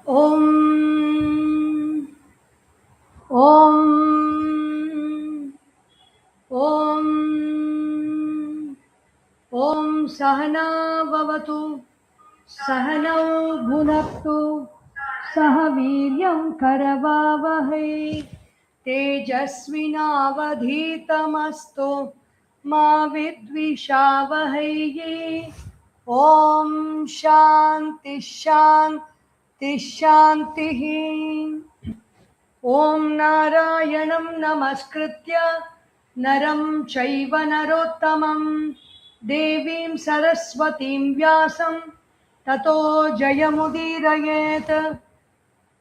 Om Om Om Om Sahana Bhavatu Sahanau Bhunaktu Sahaviryam Karavavahai Tejasvinavadhitamastu Ma Vidvishavahai. Om Shanti Shanti Shanti. Om Narayanam Namaskritya Naram Chaiva Narottamam Devim Saraswatim Vyasam Tato Jayamudirayet.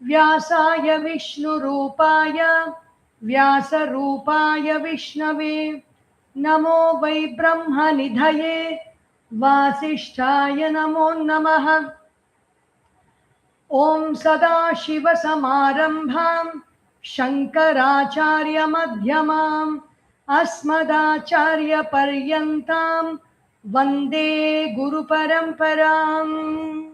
Vyasaya Vishnu Rupaya Vyasa Rupaya Vishnave Namo Vai Brahma Nidhaye Vasishtaya Namo Namaha. Om Sadashiva Samarambham Shankaracharya Madhyamam Asmadacharya Paryantam Vande Guru Paramparam.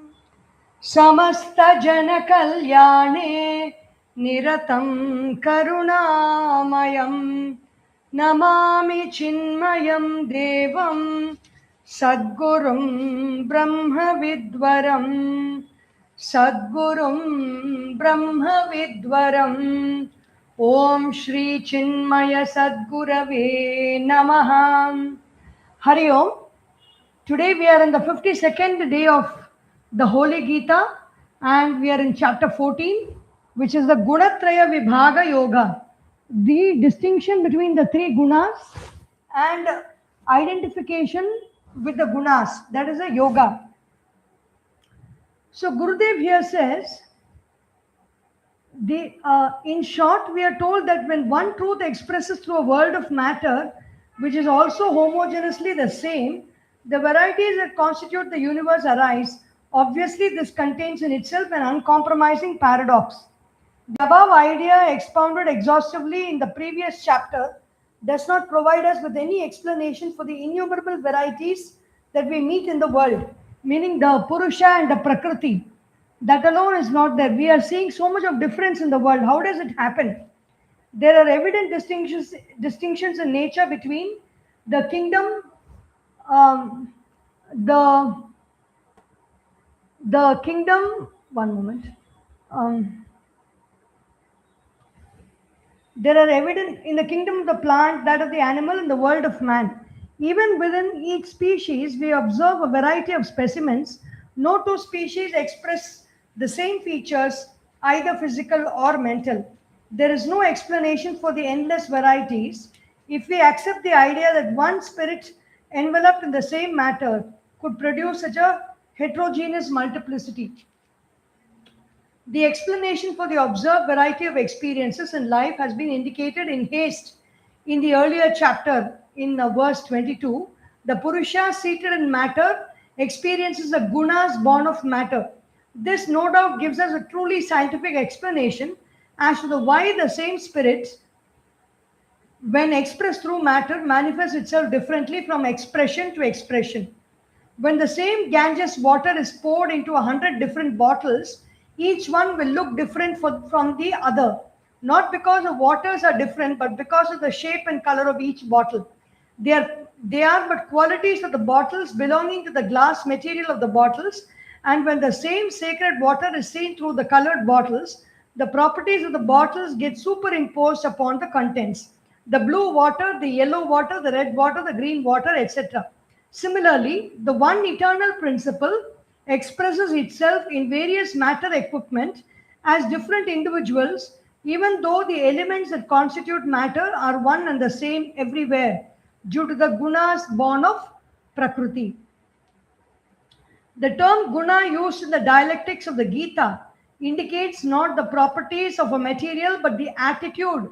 Samasta Jana Kalyane Niratam Karunamayam Namami Chinmayam Devam Sadgurum Brahma Vidvaram Sadgurum Brahma Vidvaram. Om Shri Chinmaya Sadgurave Namaha. Hari Om. Today we are in the 52nd day of the Holy Gita and we are in chapter 14, which is the Guna Traya Vibhaga Yoga. The distinction between the three gunas and identification with the gunas. That is a yoga. So Gurudev here says, in short, we are told that when one truth expresses through a world of matter, which is also homogeneously the same, the varieties that constitute the universe arise. Obviously, this contains in itself an uncompromising paradox. The above idea, expounded exhaustively in the previous chapter, does not provide us with any explanation for the innumerable varieties that we meet in the world, meaning the Purusha and the Prakriti. That alone is not there. We are seeing so much of difference in the world. How does it happen? There are evident distinctions in nature between the kingdom, the kingdom. One moment. There are evident in the kingdom of the plant, that of the animal, and the world of man. Even within each species, we observe a variety of specimens. No two species express the same features, either physical or mental. There is no explanation for the endless varieties if we accept the idea that one spirit enveloped in the same matter could produce such a heterogeneous multiplicity. The explanation for the observed variety of experiences in life has been indicated in haste in the earlier chapter in verse 22. The Purusha seated in matter experiences the gunas born of matter. This no doubt gives us a truly scientific explanation as to why the same spirit, when expressed through matter, manifests itself differently from expression to expression. When the same Ganges water is poured into 100 different bottles, each one will look different from the other. Not because the waters are different, but because of the shape and color of each bottle. They are but qualities of the bottles belonging to the glass material of the bottles. And when the same sacred water is seen through the colored bottles, the properties of the bottles get superimposed upon the contents. The blue water, the yellow water, the red water, the green water, etc. Similarly, the one eternal principle expresses itself in various matter equipment as different individuals, even though the elements that constitute matter are one and the same everywhere, due to the gunas born of Prakriti. The term guna used in the dialectics of the Gita indicates not the properties of a material but the attitude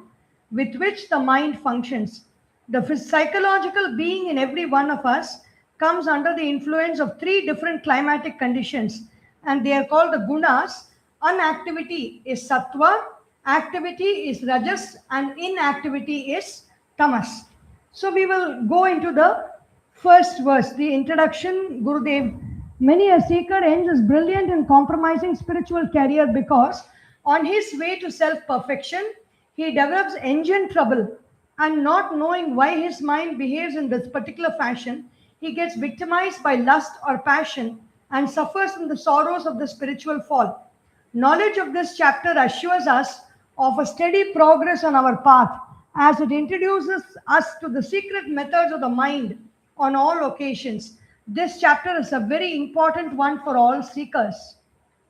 with which the mind functions. The psychological being in every one of us comes under the influence of three different climatic conditions, and they are called the gunas. Unactivity is sattva, activity is rajas, and inactivity is tamas. So we will go into the first verse, the introduction. Gurudev Many a seeker ends his brilliant and compromising spiritual career because, on his way to self perfection, he develops engine trouble, and not knowing why his mind behaves in this particular fashion, he gets victimized by lust or passion and suffers from the sorrows of the spiritual fall. Knowledge of this chapter assures us of a steady progress on our path as it introduces us to the secret methods of the mind on all occasions. This chapter is a very important one for all seekers.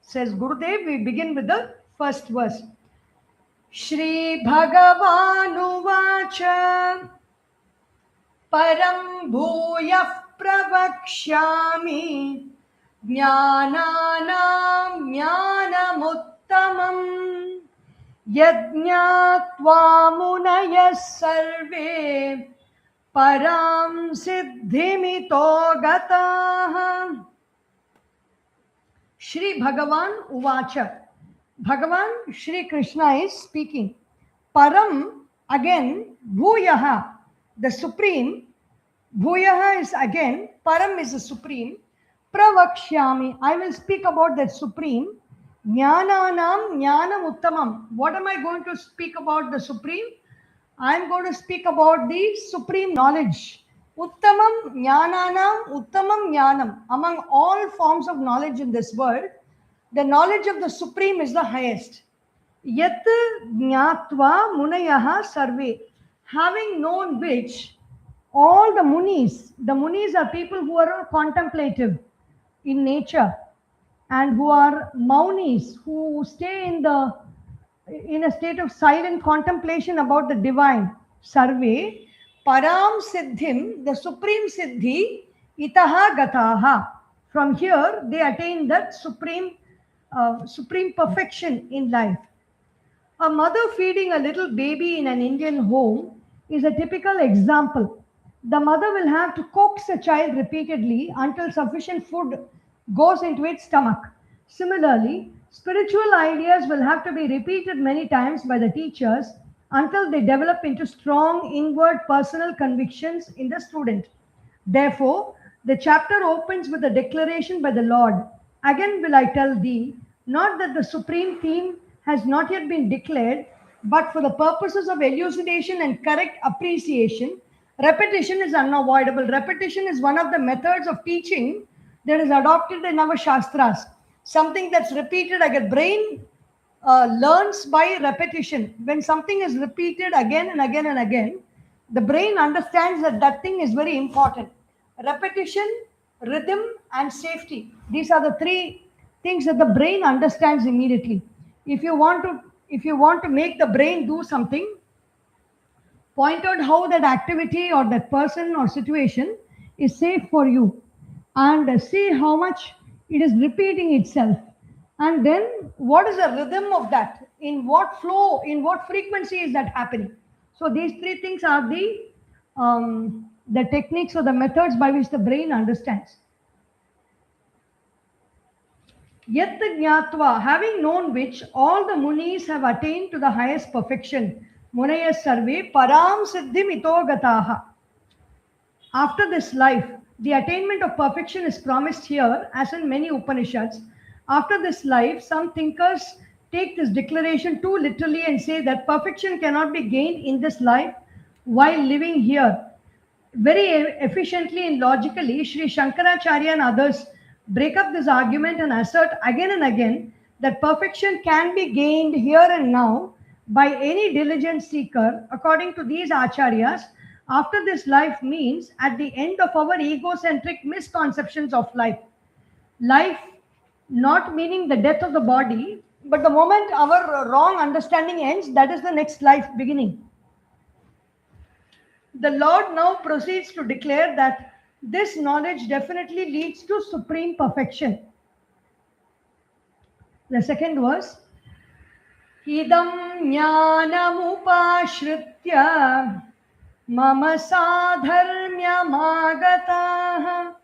Says Gurudev, we begin with the first verse. Shri Bhagavanuvacha Param Bhuyah Pravakshyami Jnananam Jnanamuttamam Yajñātvā munayas sarve Param siddhimito gataha. Shri Bhagavan Uvacha. Bhagavan Shri Krishna is speaking. Param, again, Bhuyaha, the supreme. Bhuyaha is again, Param is the supreme. Pravakshyami, I will speak about that supreme. Jnananam Jnanam Uttamam. What am I going to speak about the supreme? I am going to speak about the supreme knowledge. Uttamam Jnananam Uttamam Jnanam. Among all forms of knowledge in this world, the knowledge of the supreme is the highest. Yat Jnatva Munayaha Sarve. Having known which, all the munis are people who are contemplative in nature and who are maunis, who stay in a state of silent contemplation about the divine. Sarve Param Siddhim, the supreme Siddhi, Itaha Gataha. From here, they attain that supreme perfection in life. A mother feeding a little baby in an Indian home is a typical example. The mother will have to coax a child repeatedly until sufficient food goes into its stomach. Similarly, spiritual ideas will have to be repeated many times by the teachers until they develop into strong inward personal convictions in the student. Therefore, the chapter opens with a declaration by the Lord. Again will I tell thee, not that the supreme theme has not yet been declared, but for the purposes of elucidation and correct appreciation, repetition is unavoidable. Repetition is one of the methods of teaching that is adopted in our Shastras. Something that's repeated, like a brain learns by repetition. When something is repeated again and again and again, the brain understands that that thing is very important. Repetition, rhythm, and safety. These are the three things that the brain understands immediately. If you want to make the brain do something, point out how that activity or that person or situation is safe for you, and see how much it is repeating itself, and then what is the rhythm of that, in what flow, in what frequency is that happening. So these three things are the techniques or the methods by which the brain understands. Yat Jnatva, having known which, all the munis have attained to the highest perfection. Munaya Sarve Param Siddhim Ito Gataha. After this life, the attainment of perfection is promised here, as in many Upanishads. After this life, some thinkers take this declaration too literally and say that perfection cannot be gained in this life while living here. Very efficiently and logically, Sri Shankaracharya and others break up this argument and assert again and again that perfection can be gained here and now by any diligent seeker. According to these acharyas, after this life means at the end of our egocentric misconceptions of life. Life not meaning the death of the body, but the moment our wrong understanding ends, that is the next life beginning. The Lord now proceeds to declare that this knowledge definitely leads to supreme perfection. The second verse. Idam jnanamupashritya mama sadharmyam agatah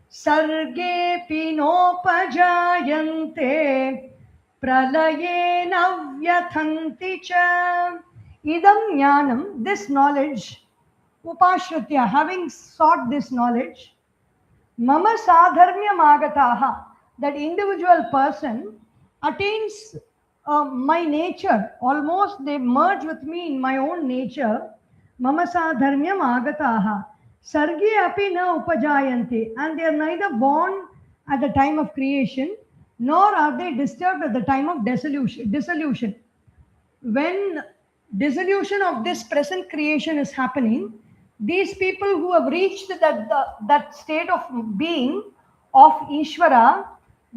sarge pinopajayante pralayena vyathanti cha. Idam jnanam, this knowledge, upashritya, having sought this knowledge, Mama sadharmyam agataha, that individual person attains my nature, almost they merge with me in my own nature. Mama sadharmyam agataha, sargi api na upajayante, and they are neither born at the time of creation nor are they disturbed at the time of dissolution. When dissolution of this present creation is happening, these people who have reached that state of being of Ishvara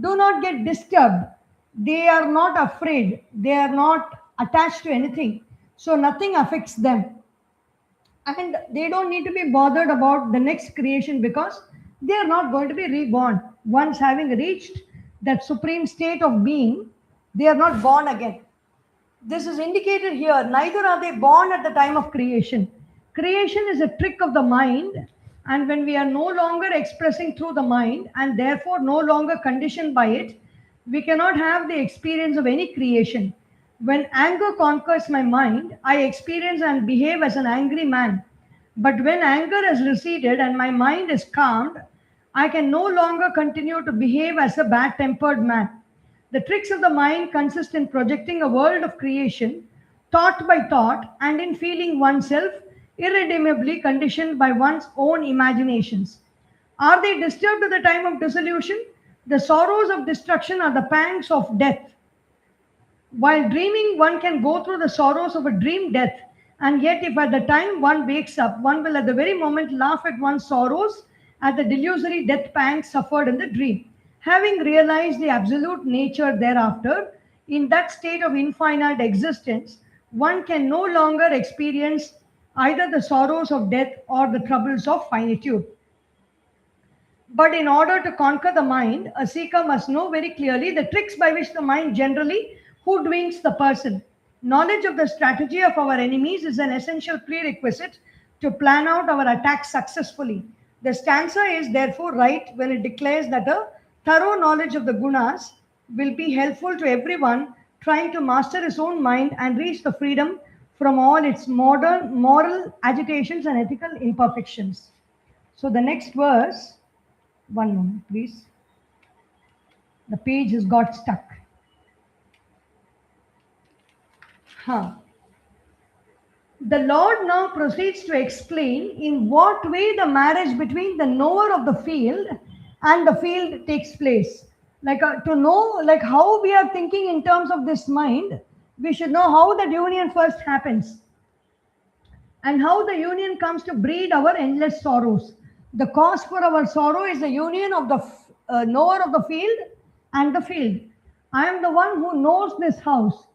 do not get disturbed. They are not afraid. They are not attached to anything. So nothing affects them. And they don't need to be bothered about the next creation because they are not going to be reborn. Once having reached that supreme state of being, they are not born again. This is indicated here. Neither are they born at the time of creation. Creation is a trick of the mind, and when we are no longer expressing through the mind and therefore no longer conditioned by it, we cannot have the experience of any creation. When anger conquers my mind, I experience and behave as an angry man. But when anger has receded and my mind is calmed, I can no longer continue to behave as a bad tempered man. The tricks of the mind consist in projecting a world of creation, thought by thought, and in feeling oneself irredeemably conditioned by one's own imaginations. Are they disturbed at the time of dissolution? The sorrows of destruction are the pangs of death. While dreaming, one can go through the sorrows of a dream death, and yet, if at the time one wakes up, one will at the very moment laugh at one's sorrows at the delusory death pangs suffered in the dream. Having realized the absolute nature thereafter, in that state of infinite existence, one can no longer experience either the sorrows of death or the troubles of finitude. But in order to conquer the mind, a seeker must know very clearly the tricks by which the mind generally hoodwinks the person. Knowledge of the strategy of our enemies is an essential prerequisite to plan out our attacks successfully. The stanza is therefore right when it declares that a thorough knowledge of the gunas will be helpful to everyone trying to master his own mind and reach the freedom from all its modern moral agitations and ethical imperfections. So the next verse, one moment please. The page has got stuck. The Lord now proceeds to explain in what way the marriage between the knower of the field and the field takes place. To know how we are thinking in terms of this mind, we should know how that union first happens and how the union comes to breed our endless sorrows. The cause for our sorrow is the union of the knower of the field and the field. I am the one who knows this house.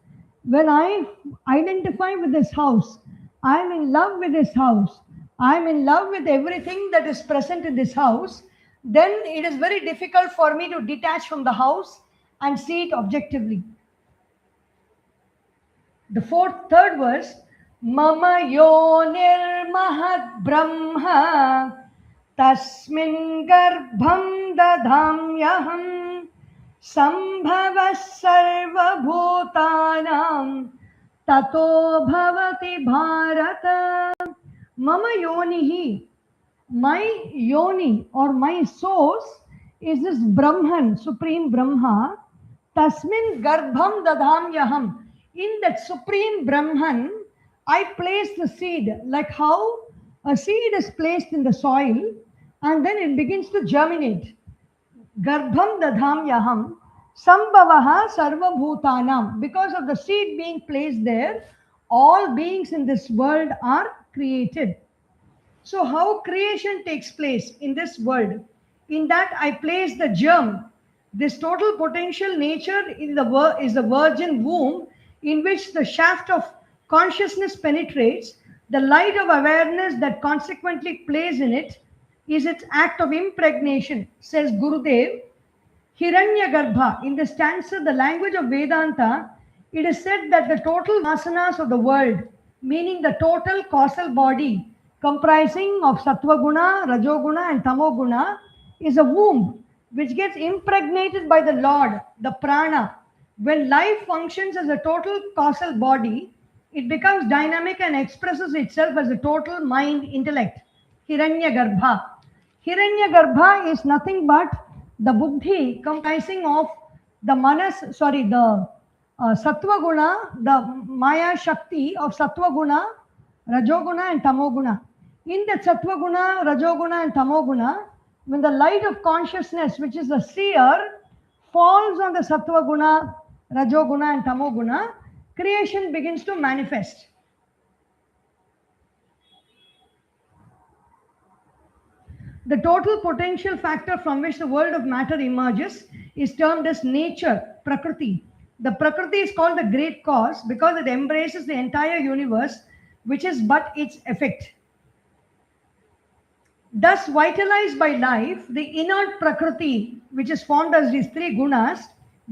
When I identify with this house, I am in love with this house, I am in love with everything that is present in this house, then it is very difficult for me to detach from the house and see it objectively. The third verse, Mama yonir mahat brahma tasmin garbham dadhamyaham sambhava sarva bhutanam tato bhavati bharata. Mama yonihi, my yoni or my source is this Brahman, Supreme Brahma. Tasmin garbham dadhamyaham. In that Supreme Brahman, I place the seed, like how a seed is placed in the soil and then it begins to germinate. Garbham dadhamyaham sambhavaha sarva bhutanam. Because of the seed being placed there, all beings in this world are created. So how creation takes place in this world? In that I place the germ. This total potential nature is the virgin womb in which the shaft of consciousness penetrates. The light of awareness that consequently plays in it is its act of impregnation, says Gurudev. Hiranya Garbha. In the stanza, the language of Vedanta, it is said that the total vasanas of the world, meaning the total causal body comprising of Sattva Guna, Rajoguna and Tamoguna, is a womb which gets impregnated by the Lord, the prana. When life functions as a total causal body, it becomes dynamic and expresses itself as a total mind intellect. Hiranya Garbha. Hiranyagarbha is nothing but the buddhi comprising of the sattva guna, the maya shakti of sattva guna, rajoguna and tamoguna. In the sattva guna, rajoguna and tamoguna, when the light of consciousness, which is the seer, falls on the sattva guna, rajoguna and tamoguna, creation begins to manifest. The total potential factor from which the world of matter emerges is termed as nature, Prakriti. The Prakriti is called the great cause because it embraces the entire universe, which is but its effect. Thus, vitalized by life, the inert Prakriti, which is formed as these three gunas,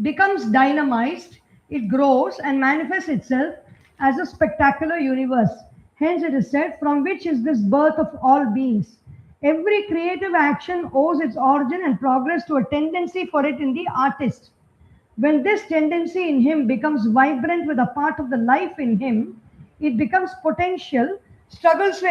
becomes dynamized, it grows and manifests itself as a spectacular universe. Hence, it is said, from which is this birth of all beings. Every creative action owes its origin and progress to a tendency for it in the artist. When this tendency in him becomes vibrant with a part of the life in him, it becomes potential, struggles to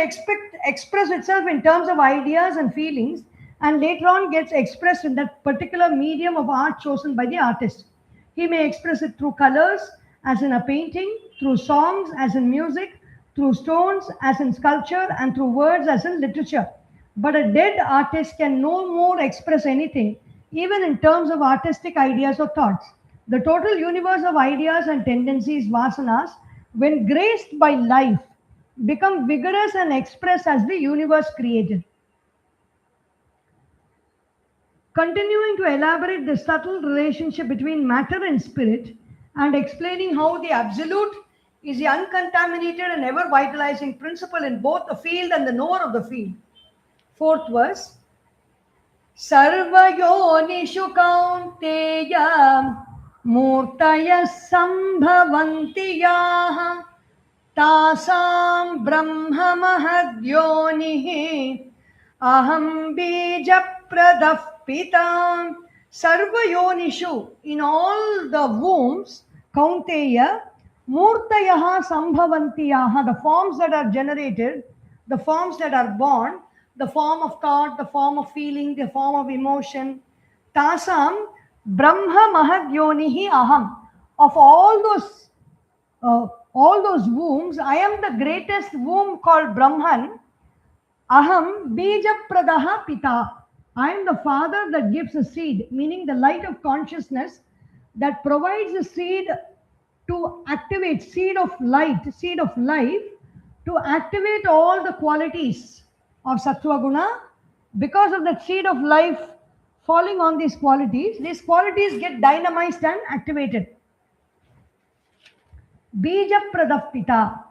express itself in terms of ideas and feelings, and later on gets expressed in that particular medium of art chosen by the artist. He may express it through colors, as in a painting, through songs, as in music, through stones, as in sculpture, and through words, as in literature. But a dead artist can no more express anything, even in terms of artistic ideas or thoughts. The total universe of ideas and tendencies, vasanas, when graced by life, become vigorous and express as the universe created. Continuing to elaborate the subtle relationship between matter and spirit and explaining how the absolute is the uncontaminated and ever vitalizing principle in both the field and the knower of the field. Fourth verse. Sarvayonishu kaunteya murtaya sambhavanti yaha tasam brahma mahadyonihi aham bija pradah pitam. Sarvayonishu, in all the wombs, kaunteya murtayaha sambhavanti yaha, the forms that are generated, the forms that are born, the form of thought, the form of feeling, the form of emotion. Tasam Brahma Mahadyonihi Aham. Of all those wombs, I am the greatest womb called Brahman. Aham Bija Pradaha Pita. I am the father that gives a seed, meaning the light of consciousness that provides a seed to activate, seed of light, seed of life, to activate all the qualities of Sattva Guna. Because of that seed of life falling on these qualities get dynamized and activated. Bija Pradapita.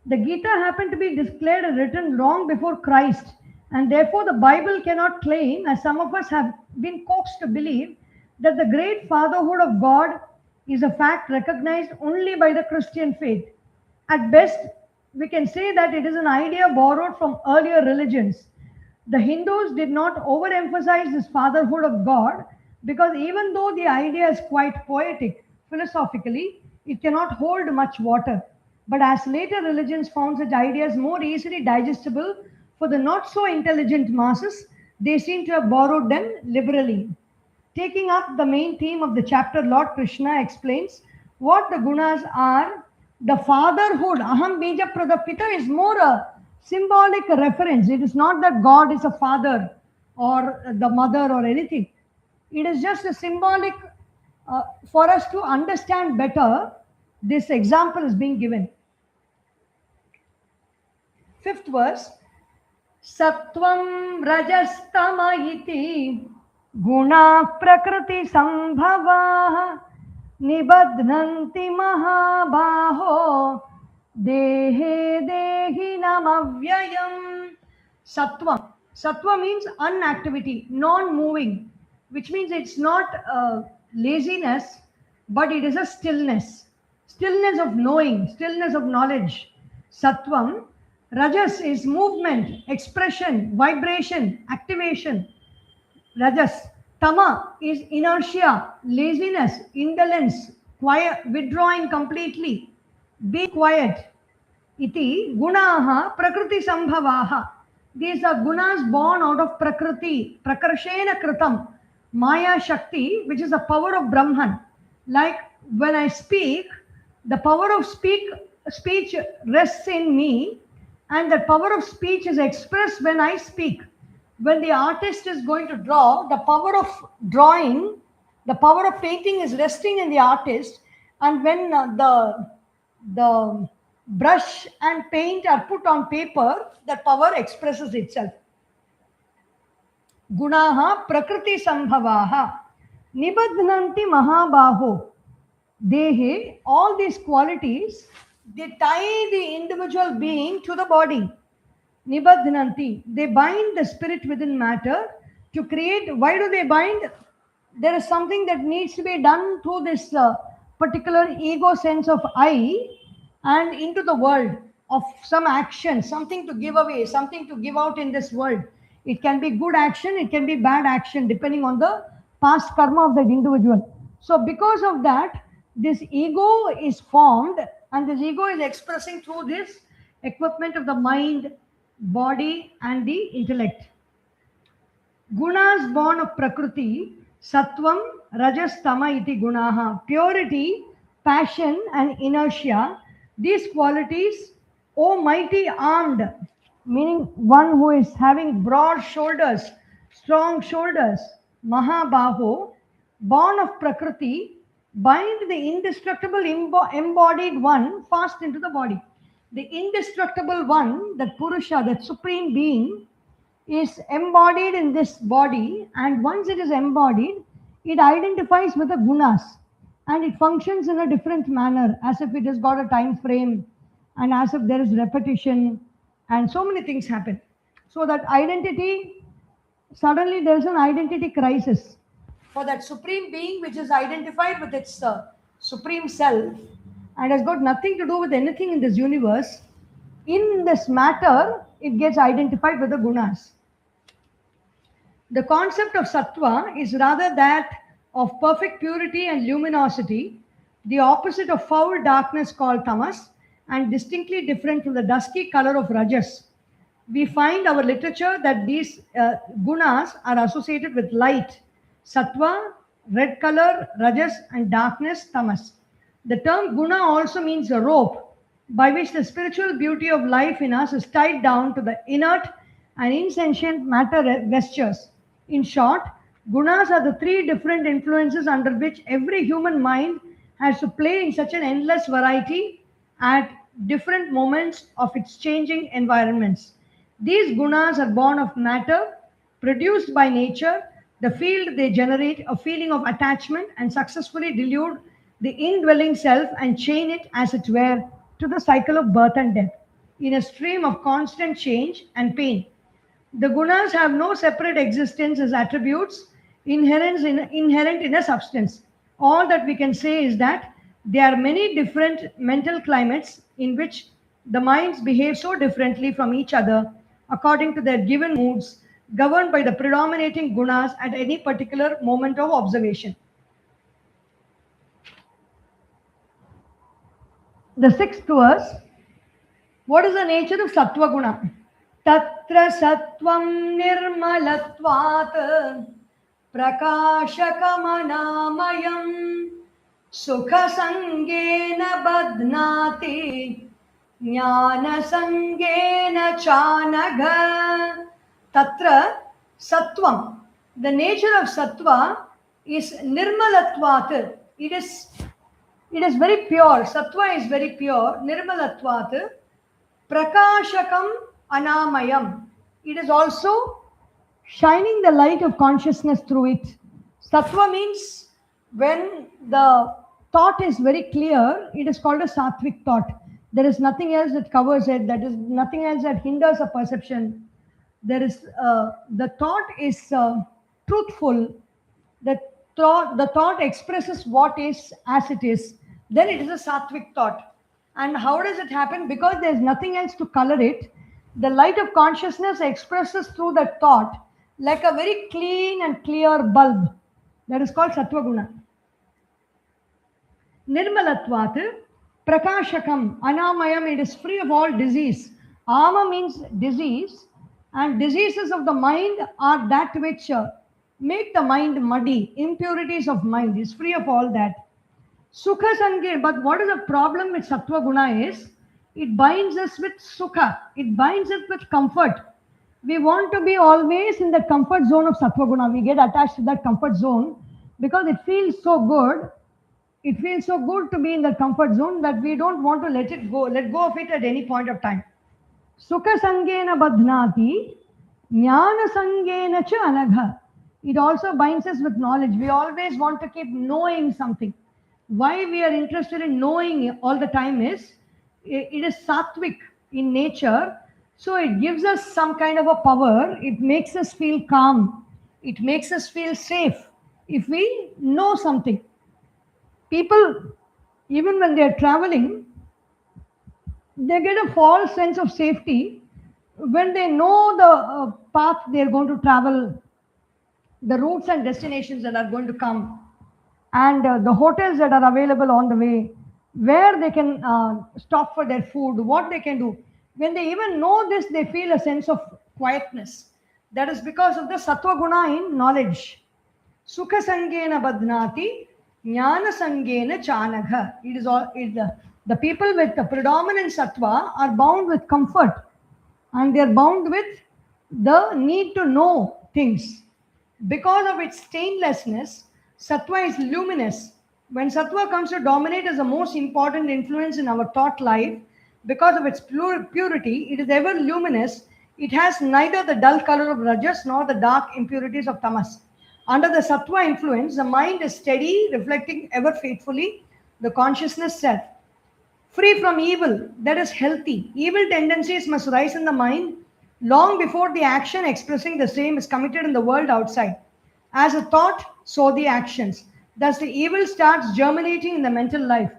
The Gita happened to be declared and written long before Christ, and therefore the Bible cannot claim, as some of us have been coaxed to believe, that the great fatherhood of God is a fact recognized only by the Christian faith. At best, we can say that it is an idea borrowed from earlier religions. The Hindus did not overemphasize this fatherhood of God because even though the idea is quite poetic, philosophically, it cannot hold much water. But as later religions found such ideas more easily digestible for the not so intelligent masses, they seem to have borrowed them liberally. Taking up the main theme of the chapter, Lord Krishna explains what the gunas are. The fatherhood, Aham Bija Pradapita, is more a symbolic reference. It is not that God is a father or the mother or anything. It is just a symbolic, for us to understand better, this example is being given. Fifth verse. Sattvam rajastama iti guna prakriti sambhava nibadhanti mahabaho dehe dehi namavyayam. Sattva. Sattva means unactivity, non-moving, which means it's not laziness, but it is a stillness. Stillness of knowing, stillness of knowledge. Sattvam. Rajas is movement, expression, vibration, activation. Rajas. Tama is inertia, laziness, indolence, quiet, withdrawing completely. Be quiet. Iti gunaha prakriti sambhavaha. These are gunas born out of Prakriti, Prakarshena Kritam, Maya Shakti, which is the power of Brahman. Like when I speak, the power of speech rests in me, and the power of speech is expressed when I speak. When the artist is going to draw, the power of drawing, the power of painting is resting in the artist, and when the brush and paint are put on paper, that power expresses itself. Gunaha prakriti sambhavaha nibadhnanti mahabaho dehe. All these qualities, they tie the individual being to the body. Nibadhnanti, they bind the spirit within matter to create. Why do they bind? There is something that needs to be done through this particular ego sense of I and into the world of some action, something to give away, something to give out in this world. It can be good action, it can be bad action, depending on the past karma of that individual. So, because of that, this ego is formed, and this ego is expressing through this equipment of the mind, body, and the intellect. Gunas born of Prakriti, Sattvam, Rajas, Tama iti gunaha. Purity, passion, and inertia. These qualities, O mighty armed, meaning one who is having broad shoulders, strong shoulders, Mahabaho, born of Prakriti, bind the indestructible embodied one fast into the body. The indestructible one, that Purusha, that supreme being, is embodied in this body, and once it is embodied, it identifies with the gunas, and it functions in a different manner, as if it has got a time frame, and as if there is repetition, and so many things happen. So that identity, suddenly there is an identity crisis for that supreme being, which is identified with its supreme self and has got nothing to do with anything in this universe. In this matter, it gets identified with the gunas. The concept of sattva is rather that of perfect purity and luminosity, the opposite of foul darkness called tamas, and distinctly different from the dusky color of rajas. We find our literature that these gunas are associated with light, sattva, red color, rajas, and darkness, tamas. The term guna also means a rope by which the spiritual beauty of life in us is tied down to the inert and insentient matter gestures. In short, gunas are the three different influences under which every human mind has to play in such an endless variety at different moments of its changing environments. These gunas are born of matter, produced by nature, the field they generate a feeling of attachment and successfully delude the indwelling self and chain it, as it were, to the cycle of birth and death in a stream of constant change and pain. The gunas have no separate existence as attributes inherent in a substance. All that we can say is that there are many different mental climates in which the minds behave so differently from each other according to their given moods, governed by the predominating gunas at any particular moment of observation. The sixth verse. What is the nature of sattva guna? Tatra sattvam nirmalatvat prakashakamanāmayam sukha sangena badnāti jnana sangena chānaga. Tatra sattvam. The nature of sattva is nirmalatvat. It is very pure. Sattva is very pure. Nirmalatvat. Prakashakam anamayam. It is also shining the light of consciousness through it. Sattva means when the thought is very clear, it is called a sattvic thought. There is nothing else that covers it. That is nothing else that hinders a perception. There is the thought is truthful. The thought expresses what is as it is. Then it is a sattvic thought. And how does it happen? Because there is nothing else to color it. The light of consciousness expresses through that thought like a very clean and clear bulb. That is called sattva guna. Nirmalatvat, prakashakam, anamayam, it is free of all disease. Ama means disease. And diseases of the mind are that which make the mind muddy. Impurities of mind is free of all that. Sukha Sange, but what is the problem with Sattva Guna is it binds us with Sukha, it binds us with comfort. We want to be always in the comfort zone of Sattva Guna. We get attached to that comfort zone because it feels so good. It feels so good to be in the comfort zone that we don't want to let go of it at any point of time. Sukha Sangena Badhnati, Jnana Sangena Cha Anagha. It also binds us with knowledge. We always want to keep knowing something. Why we are interested in knowing all the time is it is sattvic in nature, so it gives us some kind of a power. It makes us feel calm, it makes us feel safe if we know something. People, even when they are traveling, they get a false sense of safety when they know the path they are going to travel, the routes and destinations that are going to come, and the hotels that are available on the way, where they can stop for their food, what they can do. When they even know this, they feel a sense of quietness. That is because of the Sattva Guna in knowledge. Sukha Sangena Badnati, Jnana Sangena Chanagha. It is all the people with the predominant Sattva are bound with comfort, and they are bound with the need to know things. Because of its stainlessness, Sattva is luminous. When Sattva comes to dominate as the most important influence in our thought life, because of its purity, it is ever luminous. It has neither the dull color of Rajas nor the dark impurities of Tamas. Under the Sattva influence, the mind is steady, reflecting ever faithfully the consciousness self. Free from evil, that is healthy. Evil tendencies must rise in the mind long before the action expressing the same is committed in the world outside. As a thought, so the actions. Thus, the evil starts germinating in the mental life.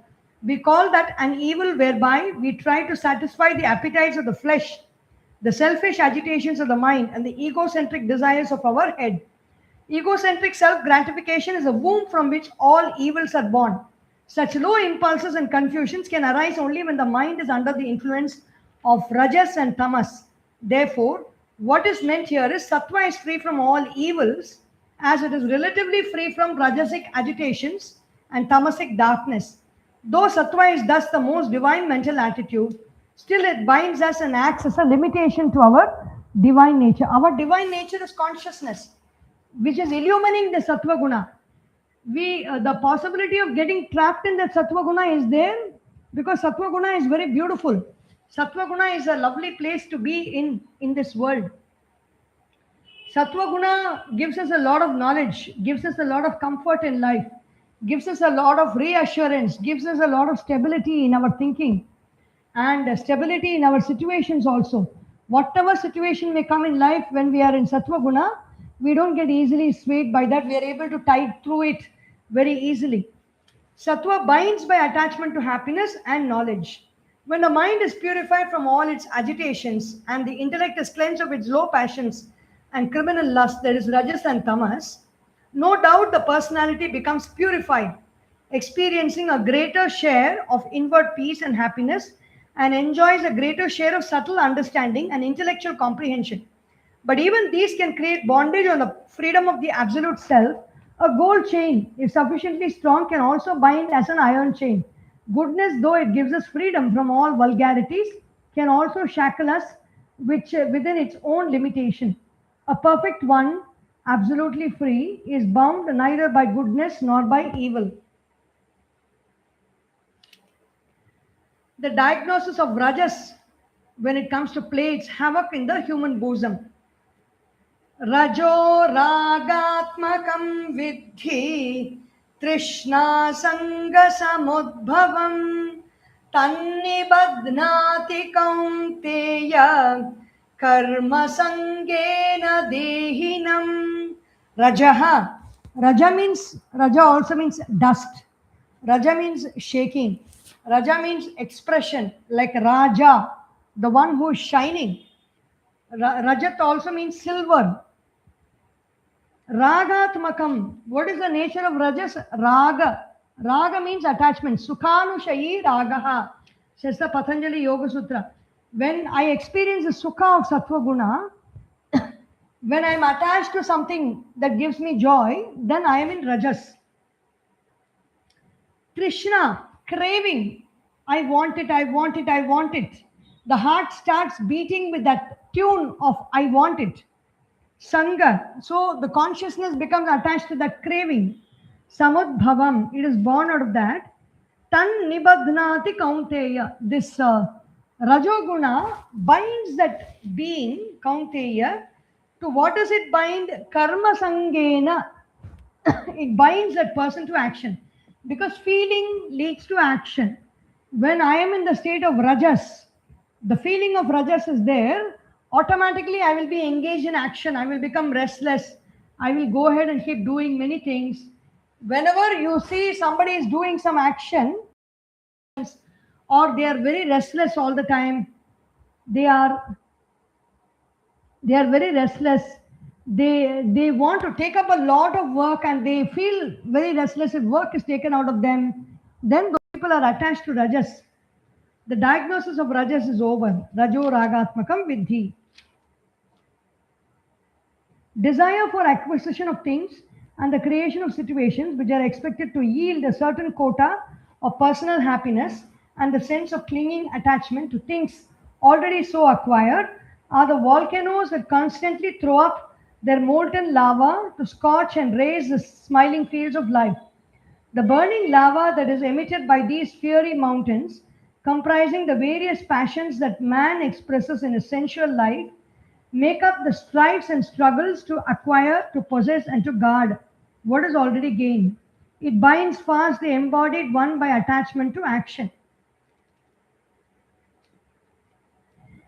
We call that an evil whereby we try to satisfy the appetites of the flesh, the selfish agitations of the mind, and the egocentric desires of our head. Egocentric self-gratification is a womb from which all evils are born. Such low impulses and confusions can arise only when the mind is under the influence of Rajas and Tamas. Therefore, what is meant here is Sattva is free from all evils, as it is relatively free from Rajasic agitations and Tamasic darkness. Though Sattva is thus the most divine mental attitude, still it binds us and acts as a limitation to our divine nature. Our divine nature is consciousness, which is illumining the Sattva Guna. The possibility of getting trapped in that Sattva Guna is there because Sattva Guna is very beautiful. Sattva Guna is a lovely place to be in this world. Sattva Guna gives us a lot of knowledge, gives us a lot of comfort in life, gives us a lot of reassurance, gives us a lot of stability in our thinking and stability in our situations also. Whatever situation may come in life, when we are in Sattva Guna, we don't get easily swayed by that. We are able to tide through it very easily. Sattva binds by attachment to happiness and knowledge. When the mind is purified from all its agitations and the intellect is cleansed of its low passions and criminal lust, that is Rajas and Tamas, no doubt the personality becomes purified, experiencing a greater share of inward peace and happiness, and enjoys a greater share of subtle understanding and intellectual comprehension. But even these can create bondage on the freedom of the absolute self. A gold chain, if sufficiently strong, can also bind as an iron chain. Goodness, though it gives us freedom from all vulgarities, can also shackle us within its own limitation. A perfect one, absolutely free, is bound neither by goodness nor by evil. The diagnosis of Rajas, when it comes to play its havoc in the human bosom. Rajo ragatmakam vidhi trishna sanga samudbhavam tannibadhnati kaunteya karma sangena dehinam. Rajaha. Raja also means dust. Raja means shaking. Raja means expression, like Raja, the one who is shining. Rajat also means silver. Ragatmakam. What is the nature of Rajas? Raga. Raga means attachment. Sukhanushayi ragaha, says the Patanjali Yoga Sutra. When I experience the sukha of Sattva Guna, When I am attached to something that gives me joy, then I am in Rajas. Trishna, craving. I want it, I want it, I want it. The heart starts beating with that tune of I want it. Sanga. So the consciousness becomes attached to that craving. Samudbhavam. It is born out of that. Tan nibadhnati kaunteya. This Rajoguna binds that being, kaunteya, to what does it bind? Karma sangena. It binds that person to action because feeling leads to action. When I am in the state of rajas, the feeling of rajas is there, automatically I will be engaged in action. I will become restless. I will go ahead and keep doing many things. Whenever you see somebody is doing some action or they are very restless all the time, they are very restless. They want to take up a lot of work and they feel very restless if work is taken out of them. Then those people are attached to rajas. The diagnosis of rajas is over. Rajo ragatmakam vidhi. Desire for acquisition of things and the creation of situations which are expected to yield a certain quota of personal happiness and the sense of clinging attachment to things already so acquired are the volcanoes that constantly throw up their molten lava to scorch and raise the smiling fields of life. The burning lava that is emitted by these fiery mountains, comprising the various passions that man expresses in his sensual life, make up the strives and struggles to acquire, to possess, and to guard what is already gained. It binds fast the embodied one by attachment to action.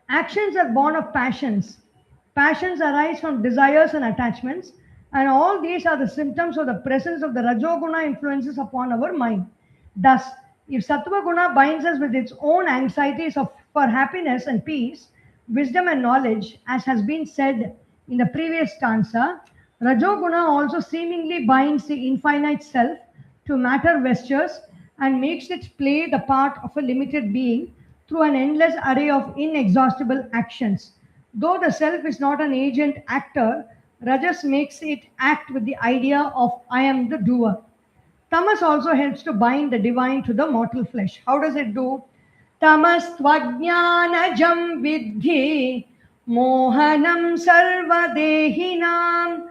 Actions are born of passions. Passions arise from desires and attachments, and all these are the symptoms of the presence of the Rajoguna influences upon our mind. Thus, if Sattva Guna binds us with its own anxieties for happiness and peace, wisdom and knowledge, as has been said in the previous stanza, Rajoguna also seemingly binds the infinite self to matter vestures and makes it play the part of a limited being through an endless array of inexhaustible actions. Though the self is not an agent actor, Rajas makes it act with the idea of I am the doer. Tamas also helps to bind the divine to the mortal flesh. How does it do? Tamastvajnanajam vidhi mohanam sarvadehinam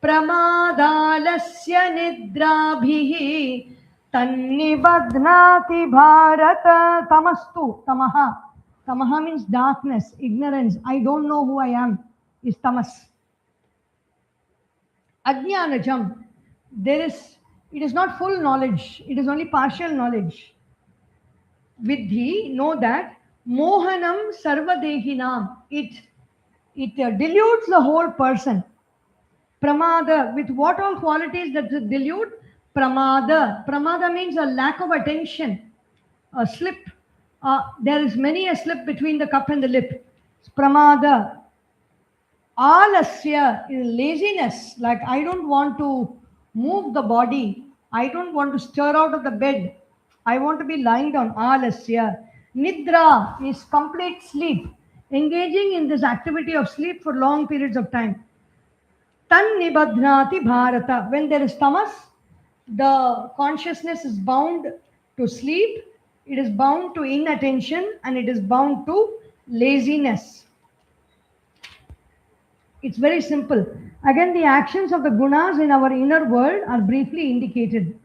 pramadalasya nidrabhihi tannibadhnati bharata. Tamastu, tamaha. Tamaha means darkness, ignorance. I don't know who I am is tamas. Ajnanajam, it is not full knowledge, it is only partial knowledge. Vidhi, know that mohanam sarvadehinam, it dilutes the whole person. Pramada, with what all qualities does it dilute? Pramada means a lack of attention, a slip. There is many a slip between the cup and the lip. It's pramada. Alasya is laziness, like I don't want to move the body, I don't want to stir out of the bed, I want to be lying down. Alasya. Nidra is complete sleep, engaging in this activity of sleep for long periods of time. Tan nibadhnati bharata. When there is tamas, the consciousness is bound to sleep, it is bound to inattention, and it is bound to laziness. It's very simple. Again, the actions of the gunas in our inner world are briefly indicated.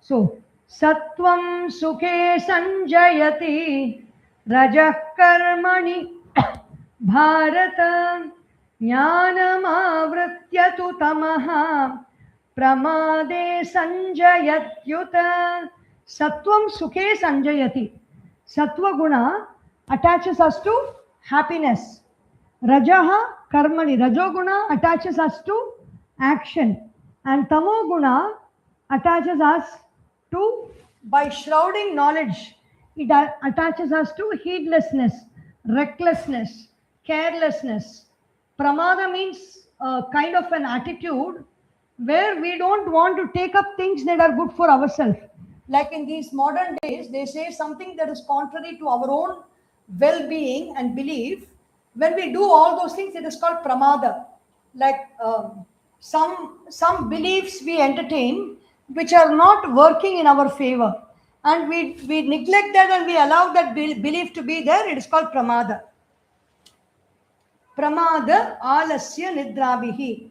So, Sattvam Sukhe Sanjayati Rajah Karmani Bharata Jnanam Avrityatu Tamaha Pramade Sanjayatyuta. Sattvam Sukhe Sanjayati. Sattva Guna attaches us to happiness. Rajaha karmani. Rajoguna attaches us to action. And tamoguna attaches us to, by shrouding knowledge, it attaches us to heedlessness, recklessness, carelessness. Pramada means a kind of an attitude where we don't want to take up things that are good for ourselves. Like in these modern days, they say something that is contrary to our own well-being and belief. When we do all those things, it is called pramada. like some beliefs we entertain which are not working in our favor, and we neglect that and we allow that belief to be there. It is called pramada. Pramada alasya nidrabihi.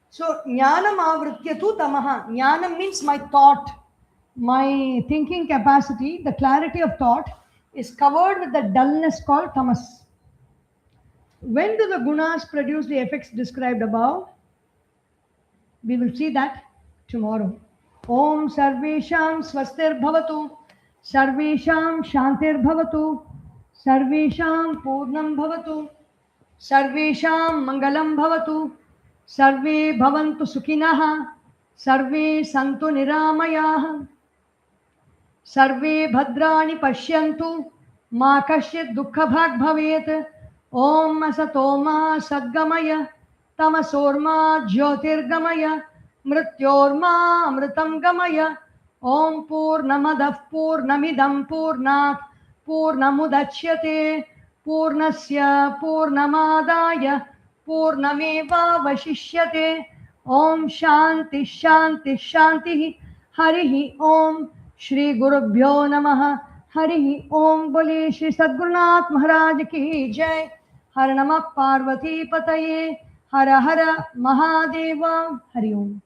So jnanam avritya tu tamaha. Jnanam means my thought, my thinking capacity, the clarity of thought is covered with the dullness called tamas. When do the gunas produce the effects described above? We will see that tomorrow. Om Sarvesham Swastir Bhavatu, Sarvesham Shantir Bhavatu, Sarvesham Purnam Bhavatu, Sarvesham Mangalam Bhavatu, Sarve Bhavantu Sukinaha, Sarve Santu Niramayah, Sarve Bhadrani Pashyantu, Ma Kasyit Dukkha Bhag Bhavet, Om Asatoma Sadgamaya, Tamasorma Jyotirgamaya, Mrityorma Amritam Gamaya, Om Purnamadav Purnamidam Purnat Purnamudachyate Purnasya Purnamadaya Purnameva Vashishyate. Om Shanti Shanti Shanti. Harihi Om. Shri Gurubhyo Namaha. Harihi Om. Bole Shri Sadgurunath Maharaj ki Jai. Har Namah Parvati Pataye. Hara Hara Mahadeva. Hari Om.